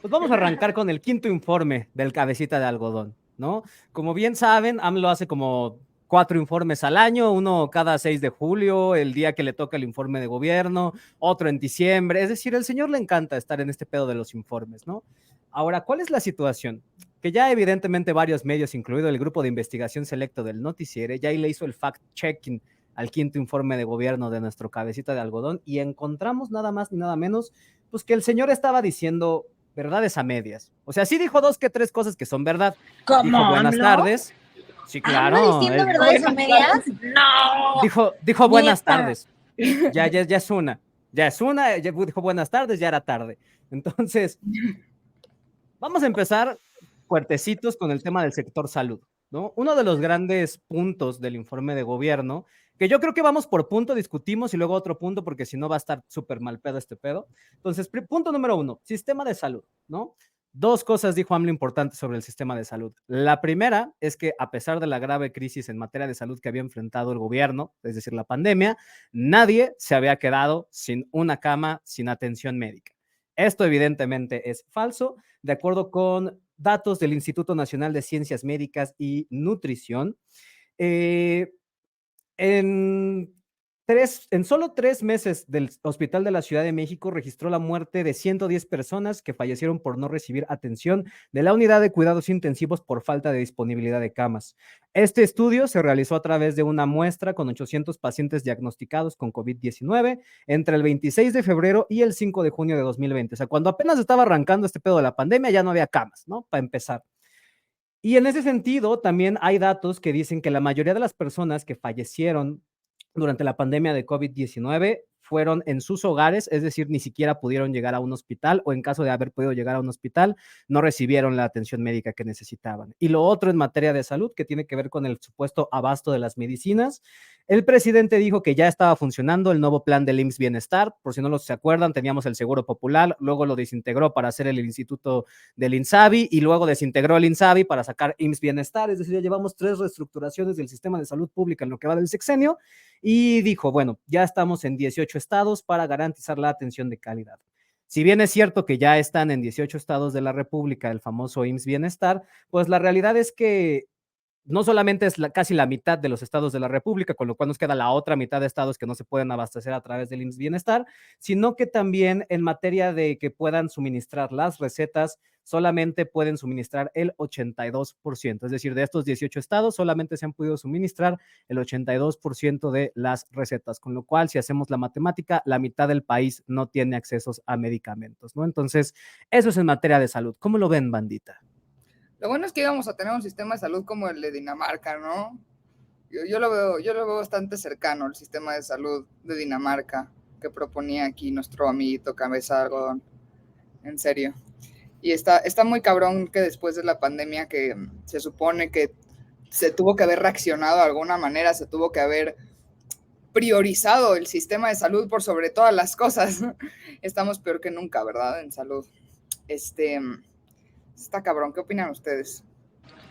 Pues vamos a arrancar con el quinto informe del cabecita de algodón, ¿no? Como bien saben, AMLO hace como 4 informes al año, uno cada 6 de julio, el día que le toca el informe de gobierno, otro en diciembre. Es decir, el señor le encanta estar en este pedo de los informes, ¿no? Ahora, ¿cuál es la situación? Que ya evidentemente varios medios, incluido el grupo de investigación selecto del noticiero, ya le hizo el fact-checking al quinto informe de gobierno de nuestro cabecita de algodón y encontramos nada más ni nada menos, pues que el señor estaba diciendo verdades a medias. O sea, sí dijo 2 que 3 cosas que son verdad. Dijo ¿Cómo buenas AMLO? tardes. Sí, ¿AMLO claro. diciendo verdades a medias? No, Dijo buenas neta. tardes. Ya es una. Ya es una. Ya dijo buenas tardes, ya era tarde. Entonces, vamos a empezar fuertecitos con el tema del sector salud, ¿no? Uno de los grandes puntos del informe de gobierno, que yo creo que vamos por punto, discutimos y luego otro punto, porque si no va a estar súper mal pedo este pedo. Entonces, punto número 1, sistema de salud, ¿no? 2 cosas dijo AMLO importantes sobre el sistema de salud. La primera es que a pesar de la grave crisis en materia de salud que había enfrentado el gobierno, es decir, la pandemia, nadie se había quedado sin una cama, sin atención médica. Esto evidentemente es falso. De acuerdo con datos del Instituto Nacional de Ciencias Médicas y Nutrición, eh, en, en solo 3 meses del Hospital de la Ciudad de México registró la muerte de 110 personas que fallecieron por no recibir atención de la unidad de cuidados intensivos por falta de disponibilidad de camas. Este estudio se realizó a través de una muestra con 800 pacientes diagnosticados con COVID-19 entre el 26 de febrero y el 5 de junio de 2020. O sea, cuando apenas estaba arrancando este pedo de la pandemia, ya no había camas, ¿no? Para empezar. Y en ese sentido, también hay datos que dicen que la mayoría de las personas que fallecieron durante la pandemia de COVID-19 fueron en sus hogares, es decir, ni siquiera pudieron llegar a un hospital o en caso de haber podido llegar a un hospital, no recibieron la atención médica que necesitaban. Y lo otro en materia de salud, que tiene que ver con el supuesto abasto de las medicinas. El presidente dijo que ya estaba funcionando el nuevo plan del IMSS Bienestar. Por si no se acuerdan, teníamos el Seguro Popular, luego lo desintegró para hacer el Instituto del INSABI y luego desintegró el INSABI para sacar IMSS Bienestar. Es decir, ya llevamos 3 reestructuraciones del sistema de salud pública en lo que va del sexenio y dijo, bueno, ya estamos en 18 estados para garantizar la atención de calidad. Si bien es cierto que ya están en 18 estados de la República el famoso IMSS Bienestar, pues la realidad es que no solamente es casi la mitad de los estados de la República, con lo cual nos queda la otra mitad de estados que no se pueden abastecer a través del IMSS Bienestar, sino que también en materia de que puedan suministrar las recetas, solamente pueden suministrar el 82%. Es decir, de estos 18 estados, solamente se han podido suministrar el 82% de las recetas, con lo cual, si hacemos la matemática, la mitad del país no tiene accesos a medicamentos, ¿no? Entonces, eso es en materia de salud. ¿Cómo lo ven, bandita? Lo bueno es que íbamos a tener un sistema de salud como el de Dinamarca, ¿no? Yo lo veo bastante cercano, el sistema de salud de Dinamarca que proponía aquí nuestro amiguito Cabeza de Algodón. En serio. Y está muy cabrón que después de la pandemia que se supone que se tuvo que haber reaccionado de alguna manera, se tuvo que haber priorizado el sistema de salud por sobre todas las cosas. Estamos peor que nunca, ¿verdad? En salud. Está cabrón. ¿Qué opinan ustedes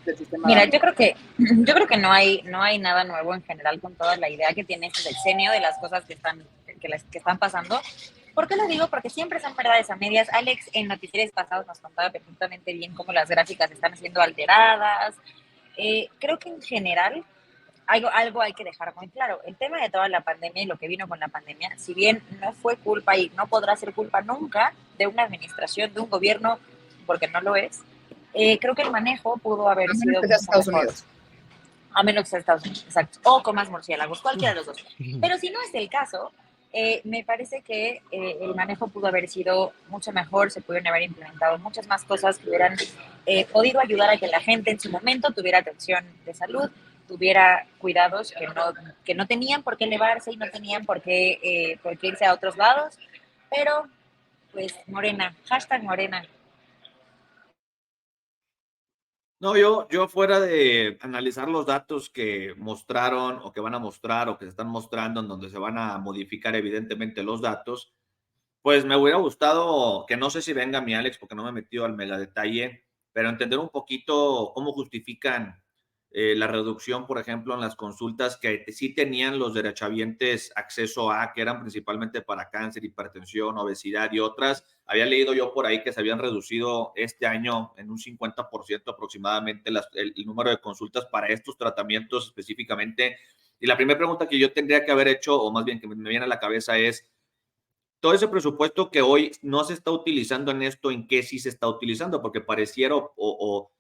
del sistema de Mira, salud? yo creo que no hay nada nuevo en general con toda la idea que tiene este sexenio de las cosas que están pasando. ¿Por qué lo digo? Porque siempre son verdades a medias. Alex en noticieros pasados nos contaba perfectamente bien cómo las gráficas están siendo alteradas. Creo que en general algo hay que dejar muy claro. El tema de toda la pandemia y lo que vino con la pandemia, si bien no fue culpa y no podrá ser culpa nunca de una administración, de un gobierno, porque no lo es, creo que el manejo pudo haber A menos sido que sea mucho Estados mejor. Unidos. A menos que sea Estados Unidos, exacto. O con más murciélagos, cualquiera de los dos. Pero si no es el caso, me parece que el manejo pudo haber sido mucho mejor, se pudieron haber implementado muchas más cosas que hubieran podido ayudar a que la gente en su momento tuviera atención de salud, tuviera cuidados que no tenían por qué elevarse y no tenían por qué irse a otros lados. Pero, pues, Morena, hashtag Morena. No, yo fuera de analizar los datos que mostraron o que van a mostrar o que se están mostrando en donde se van a modificar evidentemente los datos, pues me hubiera gustado, que no sé si venga mi Alex porque no me he metido al mega detalle, pero entender un poquito cómo justifican la reducción, por ejemplo, en las consultas que sí tenían los derechohabientes acceso a, que eran principalmente para cáncer, hipertensión, obesidad y otras. Había leído yo por ahí que se habían reducido este año en un 50% aproximadamente el número de consultas para estos tratamientos específicamente. Y la primera pregunta que yo tendría que haber hecho, o más bien que me viene a la cabeza, es todo ese presupuesto que hoy no se está utilizando en esto, ¿en qué sí se está utilizando? Porque pareciera o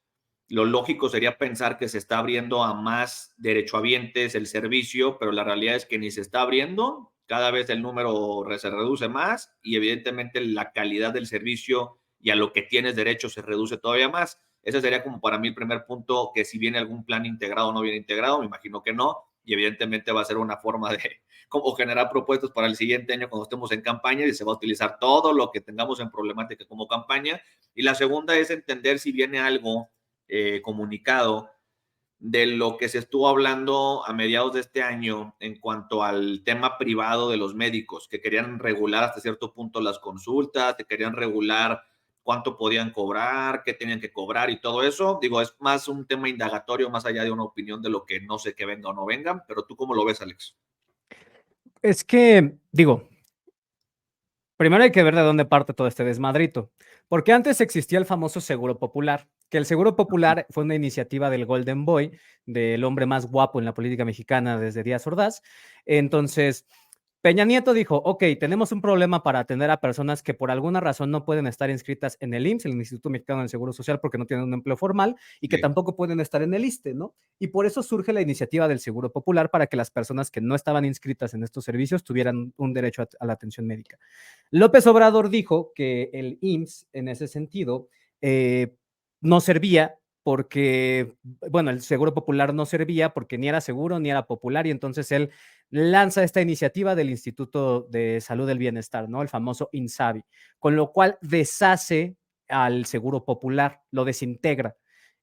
lo lógico sería pensar que se está abriendo a más derechohabientes el servicio, pero la realidad es que ni se está abriendo, cada vez el número se reduce más y evidentemente la calidad del servicio y a lo que tienes derecho se reduce todavía más. Ese sería como para mí el primer punto, que si viene algún plan integrado o no viene integrado, me imagino que no, y evidentemente va a ser una forma de como generar propuestas para el siguiente año cuando estemos en campaña y se va a utilizar todo lo que tengamos en problemática como campaña. Y la segunda es entender si viene algo comunicado de lo que se estuvo hablando a mediados de este año en cuanto al tema privado de los médicos, que querían regular hasta cierto punto las consultas, que querían regular cuánto podían cobrar, qué tenían que cobrar y todo eso. Digo, es más un tema indagatorio, más allá de una opinión de lo que no sé que venga o no venga, pero ¿tú cómo lo ves, Alex? Es que, digo, primero hay que ver de dónde parte todo este desmadrito, porque antes existía el famoso Seguro Popular, que el Seguro Popular fue una iniciativa del Golden Boy, del hombre más guapo en la política mexicana desde Díaz Ordaz. Entonces, Peña Nieto dijo, ok, tenemos un problema para atender a personas que por alguna razón no pueden estar inscritas en el IMSS, el Instituto Mexicano del Seguro Social, porque no tienen un empleo formal y que Sí. tampoco pueden estar en el ISSSTE, ¿no? Y por eso surge la iniciativa del Seguro Popular para que las personas que no estaban inscritas en estos servicios tuvieran un derecho a la atención médica. López Obrador dijo que el IMSS, en ese sentido, no servía porque, bueno, el Seguro Popular no servía porque ni era seguro ni era popular, y entonces él lanza esta iniciativa del Instituto de Salud del Bienestar, ¿no? El famoso INSABI, con lo cual deshace al Seguro Popular, lo desintegra.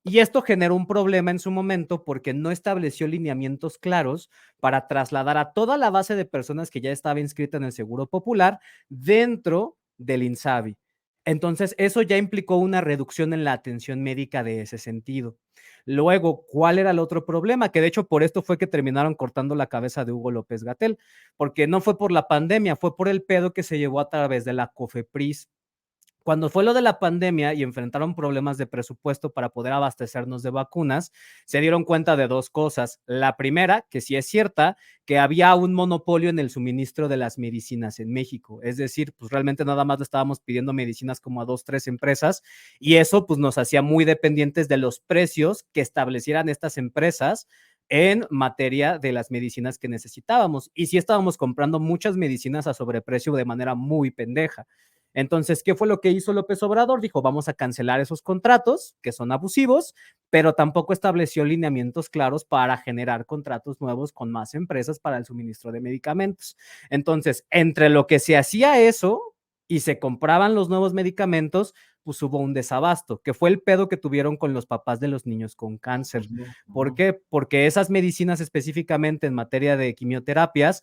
Y esto generó un problema en su momento porque no estableció lineamientos claros para trasladar a toda la base de personas que ya estaba inscrita en el Seguro Popular dentro del INSABI. Entonces, eso ya implicó una reducción en la atención médica de ese sentido. Luego, ¿cuál era el otro problema? Que de hecho por esto fue que terminaron cortando la cabeza de Hugo López-Gatell, porque no fue por la pandemia, fue por el pedo que se llevó a través de la COFEPRIS. Cuando fue lo de la pandemia y enfrentaron problemas de presupuesto para poder abastecernos de vacunas, se dieron cuenta de dos cosas. La primera, que sí es cierta, que había un monopolio en el suministro de las medicinas en México. Es decir, pues realmente nada más le estábamos pidiendo medicinas como a 2, 3 empresas, y eso pues nos hacía muy dependientes de los precios que establecieran estas empresas en materia de las medicinas que necesitábamos. Y sí estábamos comprando muchas medicinas a sobreprecio de manera muy pendeja. Entonces, ¿qué fue lo que hizo López Obrador? Dijo, vamos a cancelar esos contratos que son abusivos, pero tampoco estableció lineamientos claros para generar contratos nuevos con más empresas para el suministro de medicamentos. Entonces, entre lo que se hacía eso y se compraban los nuevos medicamentos, pues hubo un desabasto, que fue el pedo que tuvieron con los papás de los niños con cáncer. ¿Por qué? Porque esas medicinas específicamente en materia de quimioterapias,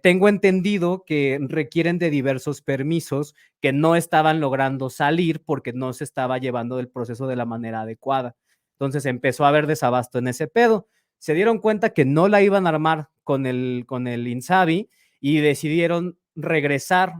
tengo entendido que requieren de diversos permisos que no estaban logrando salir porque no se estaba llevando el proceso de la manera adecuada. Entonces empezó a haber desabasto en ese pedo. Se dieron cuenta que no la iban a armar con el INSABI y decidieron regresar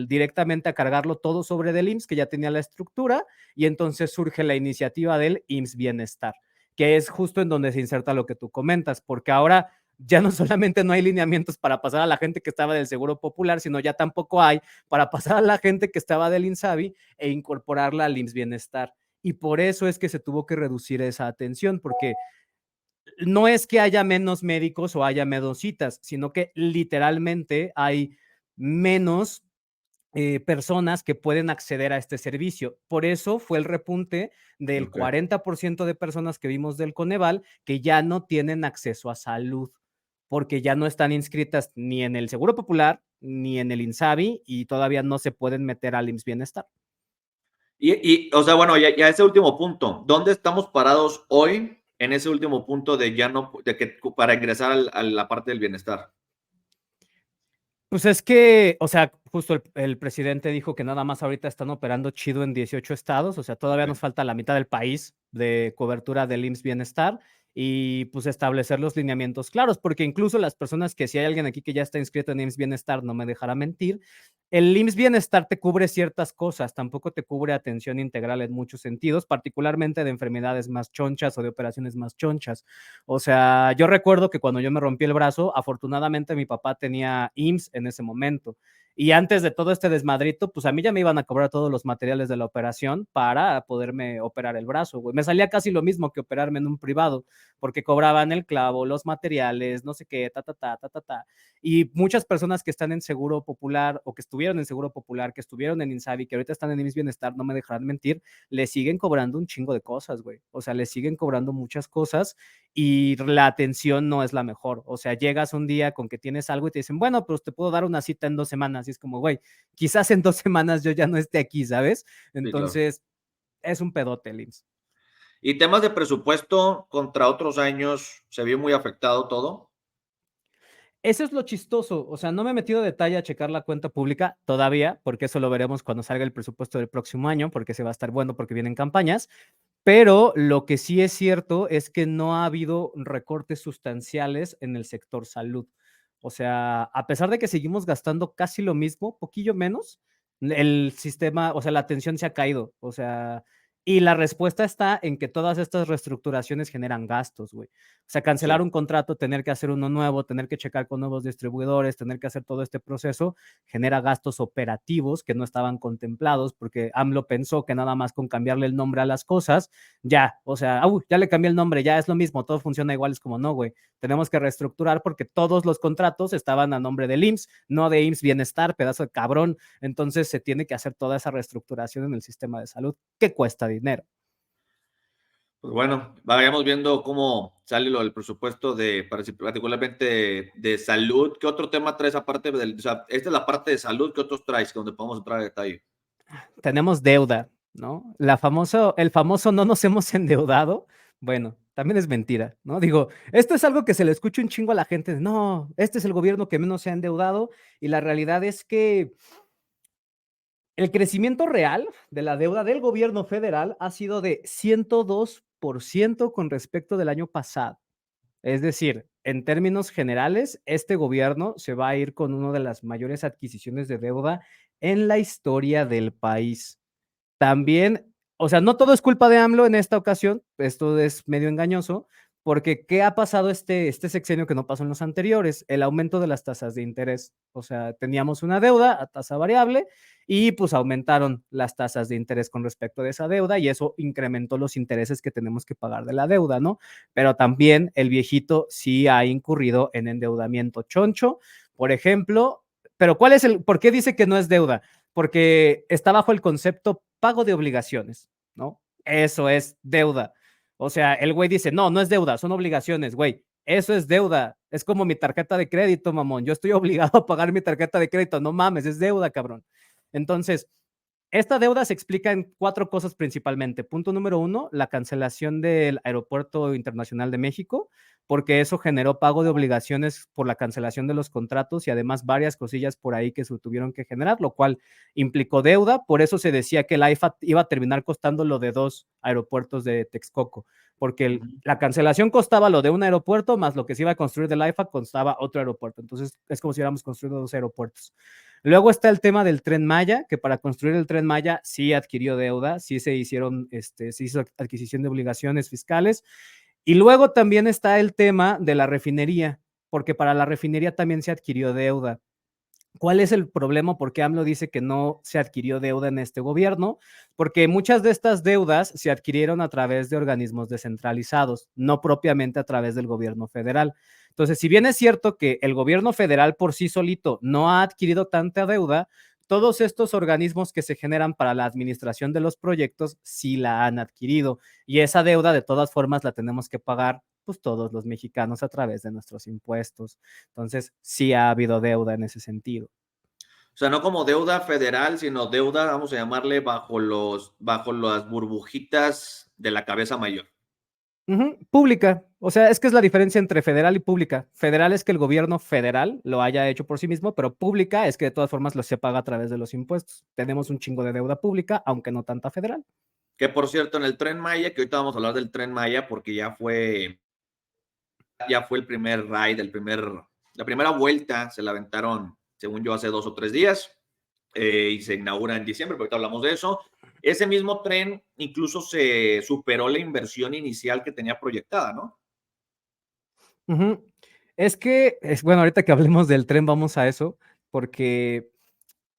directamente a cargarlo todo sobre del IMSS, que ya tenía la estructura, y entonces surge la iniciativa del IMSS Bienestar, que es justo en donde se inserta lo que tú comentas, porque ahora ya no solamente no hay lineamientos para pasar a la gente que estaba del Seguro Popular, sino ya tampoco hay para pasar a la gente que estaba del INSABI e incorporarla al IMSS Bienestar. Y por eso es que se tuvo que reducir esa atención, porque no es que haya menos médicos o haya menos citas, sino que literalmente hay menos personas que pueden acceder a este servicio. Por eso fue el repunte del 40% de personas que vimos del Coneval que ya no tienen acceso a salud, porque ya no están inscritas ni en el Seguro Popular ni en el INSABI y todavía no se pueden meter al IMSS Bienestar. O sea, bueno, ya ese último punto, ¿dónde estamos parados hoy en ese último punto de ya no, de que para ingresar a la parte del bienestar? Pues es que, o sea, justo el presidente dijo que nada más ahorita están operando chido en 18 estados, o sea, todavía nos falta la mitad del país de cobertura del IMSS Bienestar, y pues establecer los lineamientos claros, porque incluso las personas que si hay alguien aquí que ya está inscrito en IMSS Bienestar, no me dejará mentir, el IMSS Bienestar te cubre ciertas cosas, tampoco te cubre atención integral en muchos sentidos, particularmente de enfermedades más chonchas o de operaciones más chonchas. O sea, yo recuerdo que cuando yo me rompí el brazo, afortunadamente mi papá tenía IMSS en ese momento. Y antes de todo este desmadrito, pues a mí ya me iban a cobrar todos los materiales de la operación para poderme operar el brazo, güey. Me salía casi lo mismo que operarme en un privado, porque cobraban el clavo, los materiales, no sé qué, ta. Y muchas personas que están en Seguro Popular o que estuvieron en Seguro Popular, que estuvieron en Insabi, que ahorita están en IMSS Bienestar, no me dejarán mentir, le siguen cobrando un chingo de cosas, güey. O sea, le siguen cobrando muchas cosas y la atención no es la mejor. O sea, llegas un día con que tienes algo y te dicen, bueno, pues te puedo dar una cita en 2 semanas. Y es como, güey, quizás en 2 semanas yo ya no esté aquí, ¿sabes? Sí, claro. Entonces, es un pedote el IMSS. Y temas de presupuesto contra otros años, ¿se vio muy afectado todo? Eso es lo chistoso. O sea, no me he metido a detalle a checar la cuenta pública todavía, porque eso lo veremos cuando salga el presupuesto del próximo año, porque se va a estar bueno, porque vienen campañas. Pero lo que sí es cierto es que no ha habido recortes sustanciales en el sector salud. O sea, a pesar de que seguimos gastando casi lo mismo, poquillo menos, el sistema, o sea, la atención se ha caído. O sea, y la respuesta está en que todas estas reestructuraciones generan gastos, güey. O sea, cancelar Sí. un contrato, tener que hacer uno nuevo, tener que checar con nuevos distribuidores, tener que hacer todo este proceso, genera gastos operativos que no estaban contemplados porque AMLO pensó que nada más con cambiarle el nombre a las cosas, ya, o sea, ya le cambié el nombre, ya es lo mismo, todo funciona igual, es como no, güey, tenemos que reestructurar porque todos los contratos estaban a nombre del IMSS, no de IMSS Bienestar, pedazo de cabrón, entonces se tiene que hacer toda esa reestructuración en el sistema de salud que cuesta dinero. Pues bueno, vayamos viendo cómo sale lo del presupuesto particularmente de salud. ¿Qué otro tema traes aparte del, o sea, esta es la parte de salud, ¿qué otros traes donde podemos entrar a detalle? Tenemos deuda, ¿no? El famoso no nos hemos endeudado, bueno, también es mentira, ¿no? Digo, esto es algo que se le escucha un chingo a la gente, no, este es el gobierno que menos se ha endeudado y la realidad es que el crecimiento real de la deuda del gobierno federal ha sido de 102% con respecto del año pasado. Es decir, en términos generales, este gobierno se va a ir con una de las mayores adquisiciones de deuda en la historia del país. También, o sea, no todo es culpa de AMLO en esta ocasión, esto es medio engañoso, porque ¿qué ha pasado este sexenio que no pasó en los anteriores? El aumento de las tasas de interés. O sea, teníamos una deuda a tasa variable y pues aumentaron las tasas de interés con respecto a esa deuda y eso incrementó los intereses que tenemos que pagar de la deuda, ¿no? Pero también el viejito sí ha incurrido en endeudamiento choncho, por ejemplo, pero ¿por qué dice que no es deuda? Porque está bajo el concepto pago de obligaciones, ¿no? Eso es deuda. O sea, el güey dice, no, no es deuda, son obligaciones, güey. Eso es deuda. Es como mi tarjeta de crédito, mamón. Yo estoy obligado a pagar mi tarjeta de crédito. No mames, es deuda, cabrón. Entonces, esta deuda se explica en 4 cosas principalmente. Punto número 1, la cancelación del Aeropuerto Internacional de México, porque eso generó pago de obligaciones por la cancelación de los contratos y además varias cosillas por ahí que se tuvieron que generar, lo cual implicó deuda. Por eso se decía que el AIFA iba a terminar costando lo de 2 aeropuertos de Texcoco, porque la cancelación costaba lo de un aeropuerto, más lo que se iba a construir del AIFA costaba otro aeropuerto. Entonces es como si hubiéramos construido 2 aeropuertos. Luego está el tema del Tren Maya, que para construir el Tren Maya sí adquirió deuda, sí se hizo adquisición de obligaciones fiscales. Y luego también está el tema de la refinería, porque para la refinería también se adquirió deuda. ¿Cuál es el problema? ¿Por qué AMLO dice que no se adquirió deuda en este gobierno? Porque muchas de estas deudas se adquirieron a través de organismos descentralizados, no propiamente a través del gobierno federal. Entonces, si bien es cierto que el gobierno federal por sí solito no ha adquirido tanta deuda, todos estos organismos que se generan para la administración de los proyectos sí la han adquirido y esa deuda de todas formas la tenemos que pagar pues todos los mexicanos a través de nuestros impuestos. Entonces, sí ha habido deuda en ese sentido. O sea, no como deuda federal, sino deuda, vamos a llamarle, bajo las burbujitas de la cabeza mayor. Pública. O sea, es que es la diferencia entre federal y pública. Federal es que el gobierno federal lo haya hecho por sí mismo, pero pública es que de todas formas lo se paga a través de los impuestos. Tenemos un chingo de deuda pública, aunque no tanta federal. Que por cierto, en el Tren Maya, que ahorita vamos a hablar del Tren Maya porque ya fue ya fue el primer ride, la primera vuelta se la aventaron, según yo, hace 2 o 3 días y se inaugura en diciembre, porque ahorita hablamos de eso. Ese mismo tren incluso se superó la inversión inicial que tenía proyectada, ¿no? Es que, bueno, ahorita que hablemos del tren, vamos a eso, porque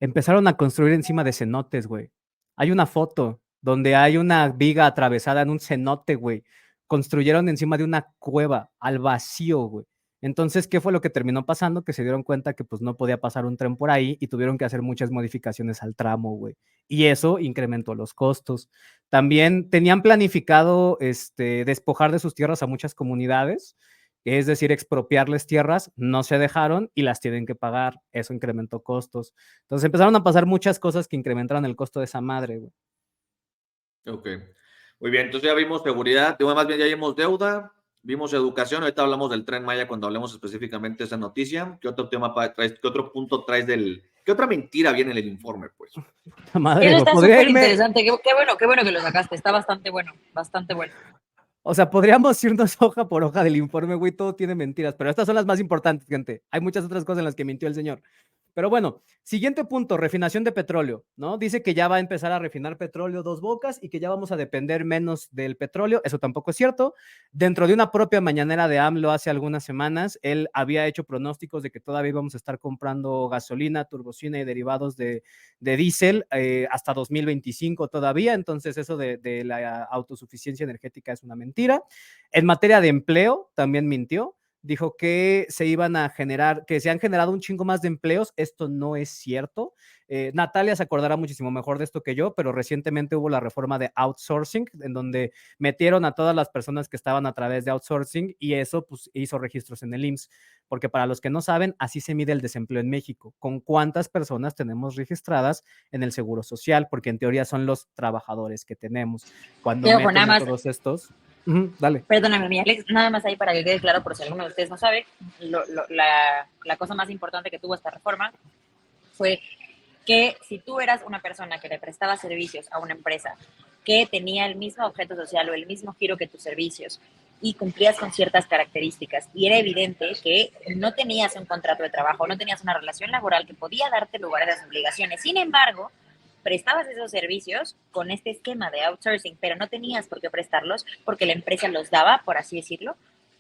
empezaron a construir encima de cenotes, güey. Hay una foto donde hay una viga atravesada en un cenote, güey. Construyeron encima de una cueva, al vacío, güey. Entonces, ¿qué fue lo que terminó pasando? Que se dieron cuenta que pues no podía pasar un tren por ahí y tuvieron que hacer muchas modificaciones al tramo, güey. Y eso incrementó los costos. También tenían planificado despojar de sus tierras a muchas comunidades, es decir, expropiarles tierras, no se dejaron y las tienen que pagar. Eso incrementó costos. Entonces empezaron a pasar muchas cosas que incrementaron el costo de esa madre, güey. Ok. Muy bien, entonces ya vimos seguridad, más bien ya vimos deuda, vimos educación, ahorita hablamos del Tren Maya cuando hablemos específicamente de esa noticia. ¿Qué otro tema traes? ¿Qué otro punto traes qué otra mentira viene en el informe, pues? Madre, Eso está podría súper irme... interesante. Qué bueno que lo sacaste. Está bastante bueno, bastante bueno. O sea, podríamos irnos hoja por hoja del informe, güey, todo tiene mentiras, pero estas son las más importantes, gente. Hay muchas otras cosas en las que mintió el señor. Pero bueno, siguiente punto, refinación de petróleo, ¿no? Dice que ya va a empezar a refinar petróleo Dos Bocas y que ya vamos a depender menos del petróleo. Eso tampoco es cierto. Dentro de una propia mañanera de AMLO hace algunas semanas, él había hecho pronósticos de que todavía íbamos a estar comprando gasolina, turbocina y derivados de diésel hasta 2025 todavía. Entonces eso de la autosuficiencia energética es una mentira. En materia de empleo, también mintió. Dijo que que se han generado un chingo más de empleos. Esto no es cierto. Natalia se acordará muchísimo mejor de esto que yo, pero recientemente hubo la reforma de outsourcing, en donde metieron a todas las personas que estaban a través de outsourcing y eso pues hizo registros en el IMSS, porque para los que no saben, así se mide el desempleo en México, con cuántas personas tenemos registradas en el Seguro Social, porque en teoría son los trabajadores que tenemos. Cuando meten a todos estos... Dale. Perdóname, mi Alex, nada más ahí para que quede claro, por si alguno de ustedes no sabe, la cosa más importante que tuvo esta reforma fue que si tú eras una persona que le prestaba servicios a una empresa que tenía el mismo objeto social o el mismo giro que tus servicios y cumplías con ciertas características y era evidente que no tenías un contrato de trabajo, no tenías una relación laboral que podía darte lugar a las obligaciones, sin embargo, prestabas esos servicios con este esquema de outsourcing, pero no tenías por qué prestarlos porque la empresa los daba, por así decirlo.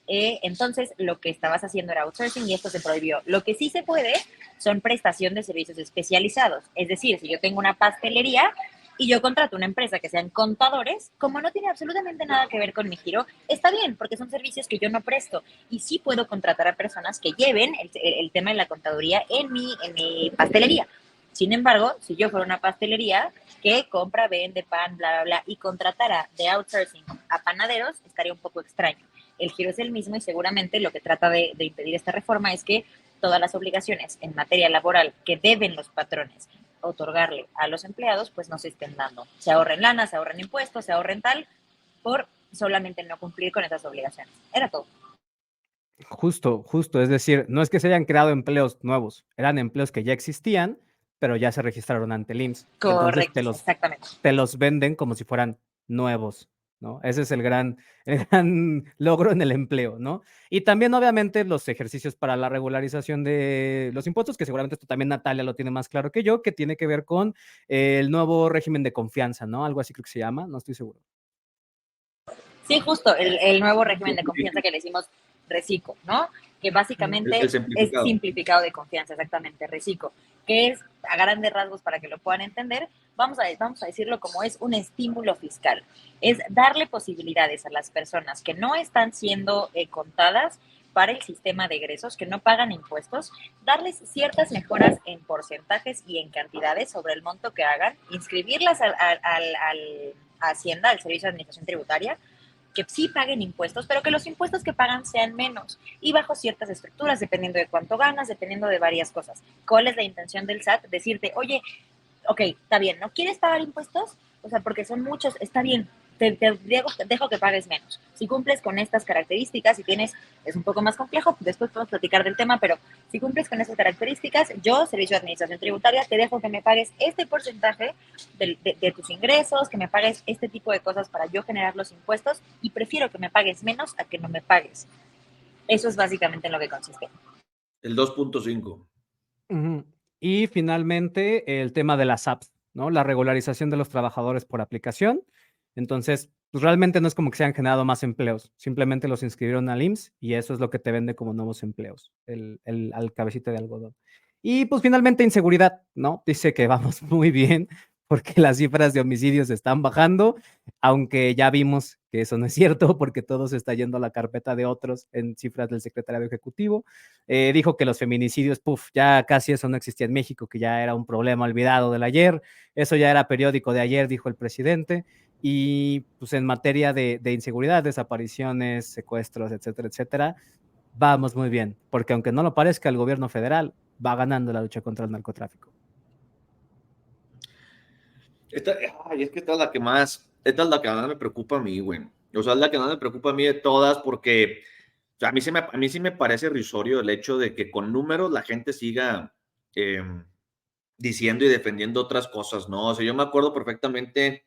Entonces, lo que estabas haciendo era outsourcing y esto se prohibió. Lo que sí se puede son prestación de servicios especializados. Es decir, si yo tengo una pastelería y yo contrato una empresa que sean contadores, como no tiene absolutamente nada que ver con mi giro, está bien, porque son servicios que yo no presto. Y sí puedo contratar a personas que lleven el tema de la contaduría en mi pastelería. Sin embargo, si yo fuera una pastelería que compra, vende pan, bla, bla, bla, y contratara de outsourcing a panaderos, estaría un poco extraño. El giro es el mismo y seguramente lo que trata de impedir esta reforma es que todas las obligaciones en materia laboral que deben los patrones otorgarle a los empleados, pues no se estén dando. Se ahorren lana, se ahorren impuestos, se ahorren tal, por solamente no cumplir con esas obligaciones. Era todo. Justo, es decir, no es que se hayan creado empleos nuevos, eran empleos que ya existían, pero ya se registraron ante el IMSS. Correcto, entonces exactamente. Te los venden como si fueran nuevos, ¿no? Ese es el gran logro en el empleo, ¿no? Y también, obviamente, los ejercicios para la regularización de los impuestos, que seguramente esto también Natalia lo tiene más claro que yo, que tiene que ver con el nuevo régimen de confianza, ¿no? Algo así creo que se llama, no estoy seguro. Sí, justo, el nuevo régimen de confianza que le decimos RECICO, ¿no? Que básicamente es simplificado de confianza, exactamente, RECICO, que es, a grandes rasgos, para que lo puedan entender, vamos a decirlo como es un estímulo fiscal. Es darle posibilidades a las personas que no están siendo contadas para el sistema de egresos, que no pagan impuestos, darles ciertas mejoras en porcentajes y en cantidades sobre el monto que hagan, inscribirlas a Hacienda, al Servicio de Administración Tributaria, que sí paguen impuestos, pero que los impuestos que pagan sean menos y bajo ciertas estructuras, dependiendo de cuánto ganas, dependiendo de varias cosas. ¿Cuál es la intención del SAT? Decirte, oye, ok, está bien, ¿no quieres pagar impuestos? O sea, porque son muchos, está bien, te dejo que pagues menos. Si cumples con estas características y tienes, es un poco más complejo, después podemos platicar del tema, pero si cumples con esas características, yo, Servicio de Administración Tributaria, te dejo que me pagues este porcentaje de tus ingresos, que me pagues este tipo de cosas para yo generar los impuestos y prefiero que me pagues menos a que no me pagues. Eso es básicamente en lo que consiste. El 2.5. Ujú. Y finalmente el tema de las apps, ¿no? La regularización de los trabajadores por aplicación. Entonces, pues realmente no es como que se han generado más empleos, simplemente los inscribieron al IMSS y eso es lo que te vende como nuevos empleos, al cabecita de algodón. Y pues finalmente inseguridad, ¿no? Dice que vamos muy bien porque las cifras de homicidios están bajando, aunque ya vimos que eso no es cierto porque todo se está yendo a la carpeta de otros en cifras del secretario ejecutivo. Dijo que los feminicidios, ya casi eso no existía en México, que ya era un problema olvidado del ayer, eso ya era periódico de ayer, dijo el presidente. Y pues en materia de inseguridad, desapariciones, secuestros, etcétera, etcétera, vamos muy bien, porque aunque no lo parezca, el gobierno federal va ganando la lucha contra el narcotráfico. Es que esta es la que más me preocupa a mí, güey. O sea, es la que más me preocupa a mí de todas porque o sea, a mí sí me parece risorio el hecho de que con números la gente siga diciendo y defendiendo otras cosas, ¿no? O sea, yo me acuerdo perfectamente,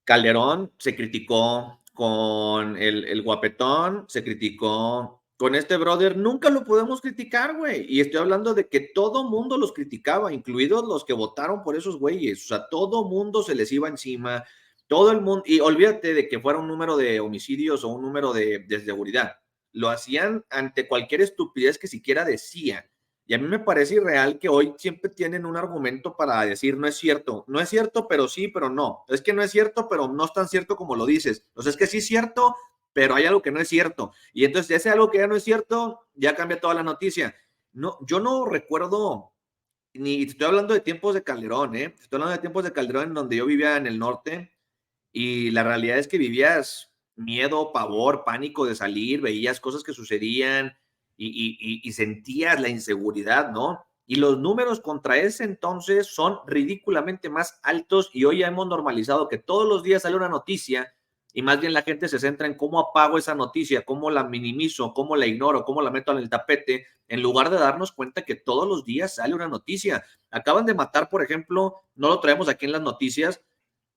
Calderón se criticó con el guapetón, se criticó con este brother, nunca lo podemos criticar, güey. Y estoy hablando de que todo mundo los criticaba, incluidos los que votaron por esos güeyes. O sea, todo mundo se les iba encima, todo el mundo, y olvídate de que fuera un número de homicidios o un número de seguridad. Lo hacían ante cualquier estupidez que siquiera decían. Y a mí me parece irreal que hoy siempre tienen un argumento para decir no es cierto, pero sí, pero no. Es que no es cierto, pero no es tan cierto como lo dices. O sea, es que sí es cierto, pero hay algo que no es cierto. Y entonces ese algo que ya no es cierto, ya cambia toda la noticia. No, yo no recuerdo, ni estoy hablando de tiempos de Calderón, estoy hablando de tiempos de Calderón en donde yo vivía en el norte y la realidad es que vivías miedo, pavor, pánico de salir, veías cosas que sucedían y sentías la inseguridad, ¿no? Y los números contra ese entonces son ridículamente más altos y hoy ya hemos normalizado que todos los días sale una noticia y más bien la gente se centra en cómo apago esa noticia, cómo la minimizo, cómo la ignoro, cómo la meto en el tapete, en lugar de darnos cuenta que todos los días sale una noticia. Acaban de matar, por ejemplo, no lo traemos aquí en las noticias,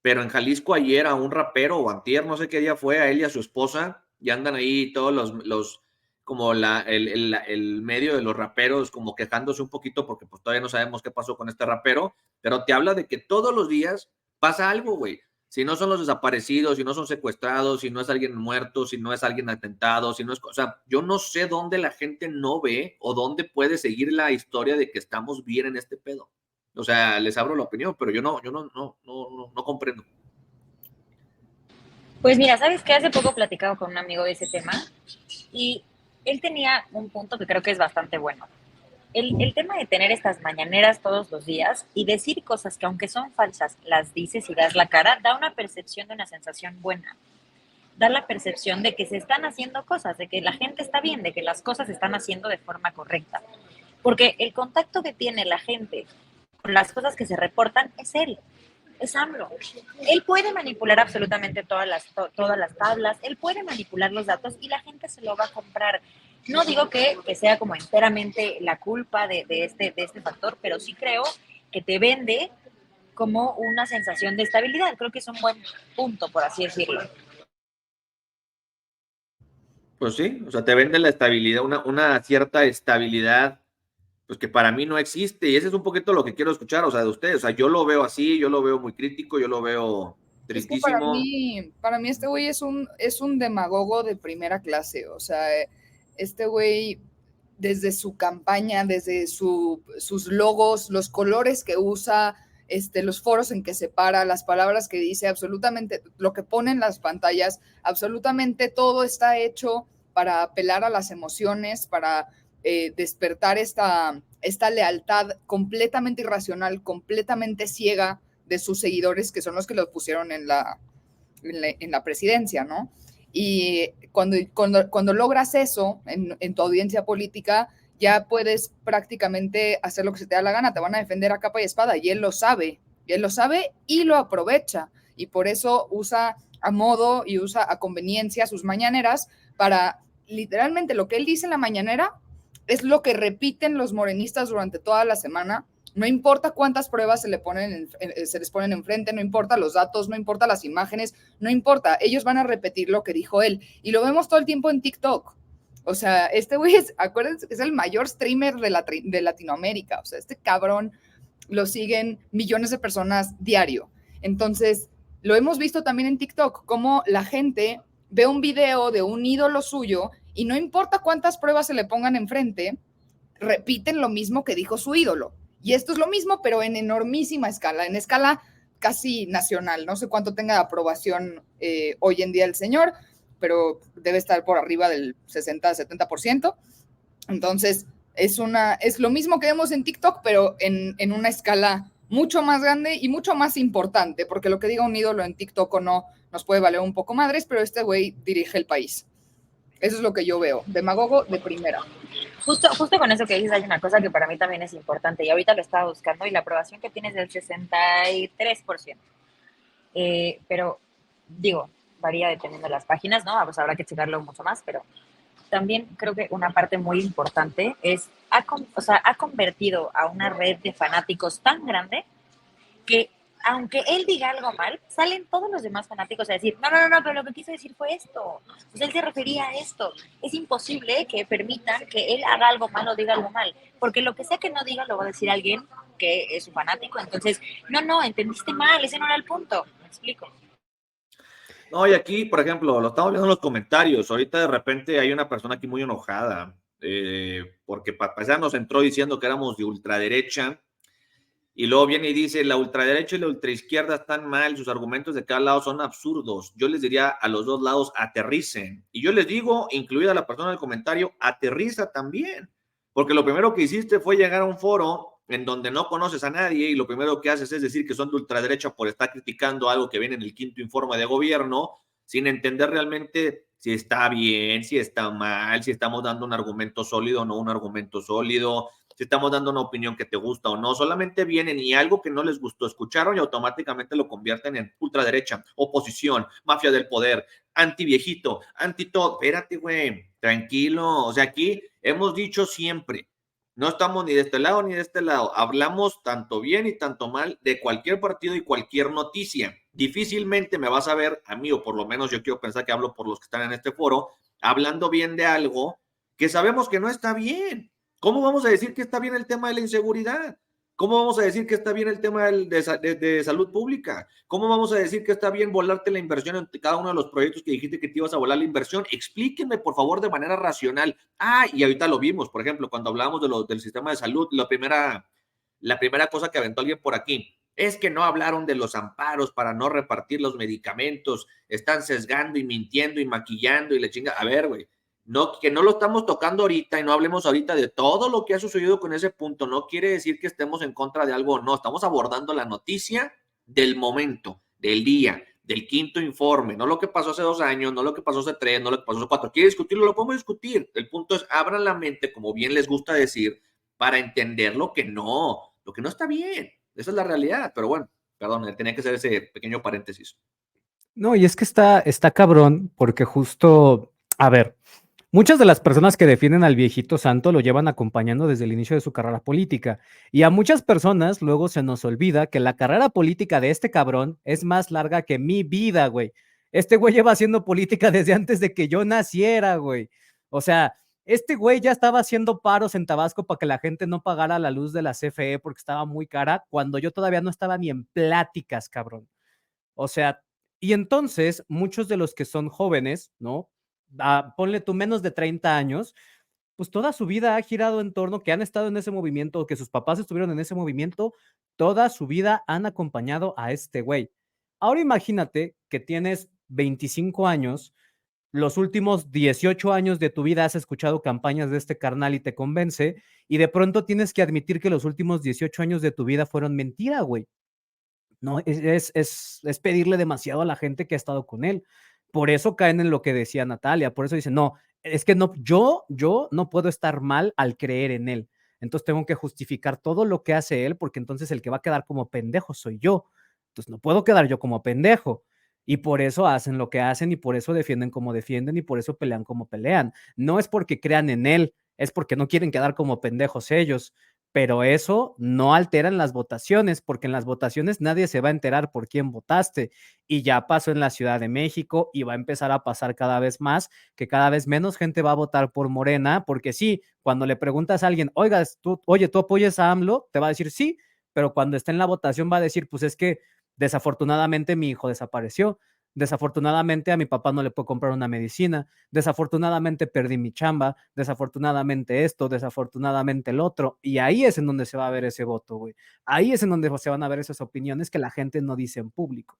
pero en Jalisco ayer a un rapero o antier, no sé qué día fue, a él y a su esposa, y andan ahí todos los como el medio de los raperos como quejándose un poquito porque pues todavía no sabemos qué pasó con este rapero, pero te habla de que todos los días pasa algo, güey. Si no son los desaparecidos, si no son secuestrados, si no es alguien muerto, si no es alguien atentado, si no es... O sea, yo no sé dónde la gente no ve o dónde puede seguir la historia de que estamos bien en este pedo. O sea, les abro la opinión, pero yo no comprendo. Pues mira, ¿sabes qué? Hace poco platicado con un amigo de ese tema y él tenía un punto que creo que es bastante bueno. El tema de tener estas mañaneras todos los días y decir cosas que aunque son falsas, las dices y das la cara, da una percepción de una sensación buena. Da la percepción de que se están haciendo cosas, de que la gente está bien, de que las cosas se están haciendo de forma correcta. Porque el contacto que tiene la gente con las cosas que se reportan es él, es AMLO. Él puede manipular absolutamente todas las tablas, él puede manipular los datos y la gente se lo va a comprar. No digo que sea como enteramente la culpa de este factor, pero sí creo que te vende como una sensación de estabilidad. Creo que es un buen punto, por así decirlo. Pues sí, o sea, te vende la estabilidad, una cierta estabilidad, pues que para mí no existe, y ese es un poquito lo que quiero escuchar, o sea, de ustedes, o sea, yo lo veo así, yo lo veo muy crítico, yo lo veo Es que tristísimo. para mí este güey es un demagogo de primera clase, o sea, este güey desde su campaña, desde sus logos, los colores que usa, los foros en que se para, las palabras que dice, absolutamente lo que pone en las pantallas, absolutamente todo está hecho para apelar a las emociones, para despertar esta lealtad completamente irracional, completamente ciega de sus seguidores, que son los que los pusieron en la presidencia, ¿no? Y cuando logras eso en tu audiencia política, ya puedes prácticamente hacer lo que se te da la gana, te van a defender a capa y espada, y él lo sabe y lo aprovecha, y por eso usa a modo y usa a conveniencia sus mañaneras para, literalmente, lo que él dice en la mañanera es lo que repiten los morenistas durante toda la semana. No importa cuántas pruebas se les ponen enfrente, no importa los datos, no importa las imágenes, no importa, ellos van a repetir lo que dijo él. Y lo vemos todo el tiempo en TikTok. O sea, este güey acuérdense que es el mayor streamer de Latinoamérica. O sea, este cabrón lo siguen millones de personas diario. Entonces, lo hemos visto también en TikTok, cómo la gente ve un video de un ídolo suyo y no importa cuántas pruebas se le pongan enfrente, repiten lo mismo que dijo su ídolo. Y esto es lo mismo, pero en enormísima escala, en escala casi nacional. No sé cuánto tenga de aprobación hoy en día el señor, pero debe estar por arriba del 60-70%. Entonces, es lo mismo que vemos en TikTok, pero en una escala mucho más grande y mucho más importante, porque lo que diga un ídolo en TikTok o no nos puede valer un poco madres, pero este güey dirige el país. Eso es lo que yo veo. Demagogo de primera. Justo con eso que dices, hay una cosa que para mí también es importante, y ahorita lo estaba buscando, y la aprobación que tienes es del 63%. Pero, digo, varía dependiendo de las páginas, ¿no? Pues habrá que checarlo mucho más, pero también creo que una parte muy importante es, ha convertido a una red de fanáticos tan grande que aunque él diga algo mal, salen todos los demás fanáticos a decir, no, pero lo que quiso decir fue esto. Pues él se refería a esto. Es imposible que permitan que él haga algo mal o diga algo mal, porque lo que sea que no diga lo va a decir alguien que es un fanático. Entonces, no, entendiste mal, ese no era el punto. ¿Me explico? No, y aquí, por ejemplo, lo estamos viendo en los comentarios. Ahorita de repente hay una persona aquí muy enojada, porque para empezar nos entró diciendo que éramos de ultraderecha, y luego viene y dice, la ultraderecha y la ultraizquierda están mal, sus argumentos de cada lado son absurdos. Yo les diría a los dos lados, aterricen. Y yo les digo, incluida la persona del comentario, aterriza también. Porque lo primero que hiciste fue llegar a un foro en donde no conoces a nadie y lo primero que haces es decir que son de ultraderecha por estar criticando algo que viene en el quinto informe de gobierno, sin entender realmente si está bien, si está mal, si estamos dando un argumento sólido o no un argumento sólido, si estamos dando una opinión que te gusta o no. Solamente vienen y algo que no les gustó escucharon y automáticamente lo convierten en ultraderecha, oposición, mafia del poder, antiviejito, anti todo. Espérate, güey, tranquilo. O sea, aquí hemos dicho siempre, no estamos ni de este lado ni de este lado. Hablamos tanto bien y tanto mal de cualquier partido y cualquier noticia. Difícilmente me vas a ver a mí, o por lo menos yo quiero pensar que hablo por los que están en este foro, hablando bien de algo que sabemos que no está bien. ¿Cómo vamos a decir que está bien el tema de la inseguridad? ¿Cómo vamos a decir que está bien el tema de salud pública? ¿Cómo vamos a decir que está bien volarte la inversión en cada uno de los proyectos que dijiste que te ibas a volar la inversión? Explíquenme, por favor, de manera racional. Y ahorita lo vimos, por ejemplo, cuando hablábamos del sistema de salud, la primera cosa que aventó alguien por aquí es que no hablaron de los amparos para no repartir los medicamentos, están sesgando y mintiendo y maquillando y le chinga. A ver, güey. No, que no lo estamos tocando ahorita y no hablemos ahorita de todo lo que ha sucedido con ese punto. No quiere decir que estemos en contra de algo, no. Estamos abordando la noticia del momento, del día, del quinto informe. No lo que pasó hace 2 años, no lo que pasó hace 3, no lo que pasó hace 4. ¿Quiere discutirlo? Lo podemos discutir. El punto es, abran la mente, como bien les gusta decir, para entender lo que no está bien. Esa es la realidad. Pero bueno, perdón, tenía que hacer ese pequeño paréntesis. No, y es que está cabrón porque justo, a ver, muchas de las personas que defienden al viejito santo lo llevan acompañando desde el inicio de su carrera política. Y a muchas personas luego se nos olvida que la carrera política de este cabrón es más larga que mi vida, güey. Este güey lleva haciendo política desde antes de que yo naciera, güey. O sea, este güey ya estaba haciendo paros en Tabasco para que la gente no pagara la luz de la CFE porque estaba muy cara, cuando yo todavía no estaba ni en pláticas, cabrón. O sea, y entonces muchos de los que son jóvenes, ¿no? Ponle tú menos de 30 años, pues toda su vida ha girado en torno, que han estado en ese movimiento, o que sus papás estuvieron en ese movimiento, toda su vida han acompañado a este güey. Ahora imagínate que tienes 25 años, los últimos 18 años de tu vida has escuchado campañas de este carnal y te convence, y de pronto tienes que admitir que los últimos 18 años de tu vida fueron mentira, güey. No, es pedirle demasiado a la gente que ha estado con él. Por eso caen en lo que decía Natalia, por eso dicen, no, es que no, yo no puedo estar mal al creer en él. Entonces tengo que justificar todo lo que hace él, porque entonces el que va a quedar como pendejo soy yo. Entonces no puedo quedar yo como pendejo. Y por eso hacen lo que hacen y por eso defienden como defienden y por eso pelean como pelean. No es porque crean en él, es porque no quieren quedar como pendejos ellos. pero eso no altera en las votaciones, porque en las votaciones nadie se va a enterar por quién votaste, y ya pasó en la Ciudad de México y va a empezar a pasar cada vez más, que cada vez menos gente va a votar por Morena, porque sí, cuando le preguntas a alguien, oiga, oye, ¿tú apoyas a AMLO? Te va a decir sí, pero cuando esté en la votación va a decir, pues es que desafortunadamente mi hijo desapareció, desafortunadamente a mi papá no le puedo comprar una medicina, desafortunadamente perdí mi chamba, desafortunadamente esto, desafortunadamente el otro, y ahí es en donde se va a ver ese voto, güey. Ahí es en donde se van a ver esas opiniones que la gente no dice en público.